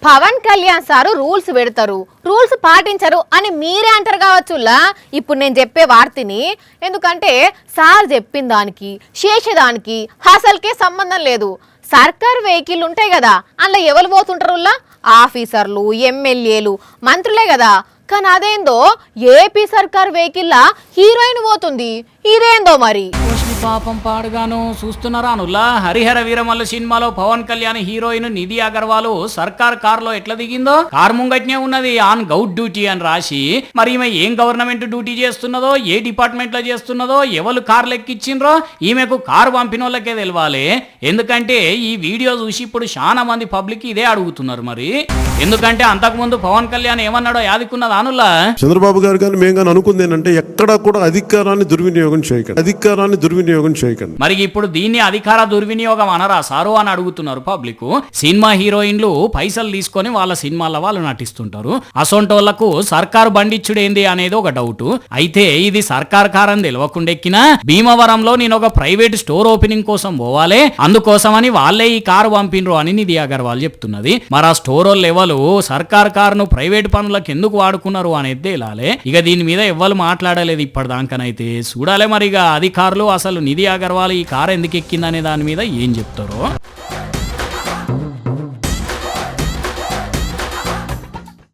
Pawan Kalyan sir rules పెడతారు, rules పాటించరు అని మీరే అంటారు కావచ్చులా. ఇప్పుడు నేను చెప్పే వార్తని ఎందుకంటే సార్ చెప్పిన దానికి చేసేదానికి అసలుకే సంబంధం లేదు. సర్కార్ వెహికల్ ఉంటాయి కదా, అందులో ఎవరు పోతుంటారులా? ఆఫీసర్లు, ఎమ్మెల్యేలు, మంత్రులే కదా. కానీ అదేందో ఏపీ సర్కార్ వెహికల్లా హీరోయిన్ పోతుంది, ఇదేందో మరి. పాపం పాడుగాను చూస్తున్నారా అనుల్లా. హరిహర వీరమల్లు సినిమాలో పవన్ కళ్యాణ్ హీరోయిన్ నిధి అగర్వాల్ సర్కార్ కారులో ఎట్లా దిగిందో, కారు ముంగట్నే ఉన్నది ఆన్ గౌట్ డ్యూటీ అని రాసి. మరి ఈమె ఏం గవర్నమెంట్ డ్యూటీ చేస్తున్నదో, ఏ డిపార్ట్మెంట్ లో చేస్తున్నదో, ఎవరు కార్లు ఎక్కిచ్చిండ్రో ఈమెకు కారు పంపిన వాళ్ళకే తెలవాలి. ఎందుకంటే ఈ వీడియో చూసి ఇప్పుడు చాలా మంది పబ్లిక్ ఇదే అడుగుతున్నారు. మరి ఎందుకంటే అంతకుముందు పవన్ కళ్యాణ్ ఏమన్నాడో యాదికున్నది అనుల్లా. చంద్రబాబు గారు కానీ మేము కానీ అనుకుంది ఏంటంటే ఎక్కడా కూడా అధికారాన్ని దుర్వినియోగం చేయకండి. మరి ఇప్పుడు దీన్ని అధికార దుర్వినియోగం అనరా సారు అని అడుగుతున్నారు పబ్లిక్. సినిమా హీరోయిన్లు పైసలు తీసుకొని వాళ్ళ సినిమాల వాళ్ళు నటిస్తుంటారు. అసొంటోళ్లకు సర్కారు బండిచ్చుడేంది అనేది ఒక డౌట్. అయితే ఇది సర్కార్ కారని తెలియకుండా ఎక్కినా భీమవరంలో నేను ఒక ప్రైవేట్ స్టోర్ ఓపెనింగ్ కోసం పోవాలి, అందుకోసమని వాళ్ళే ఈ కారు పంపినరు అని నిధి అగర్వాల్ చెప్తున్నది. మరి ఆ స్టోర్ లెవెల్ సర్కార్ కారును ప్రైవేట్ పనులకు ఎందుకు వాడుకున్నారు అనేది తేలాలే. ఇక దీని మీద ఎవ్వరు మాట్లాడలేదు ఇప్పటిదాకానైతే. చూడాలి మరి ఇక అధికారులు అసలు నిధి అగర్వాల్ ఈ కారు ఎందుకు ఎక్కిందనే దాని మీద ఏం చెప్తారో.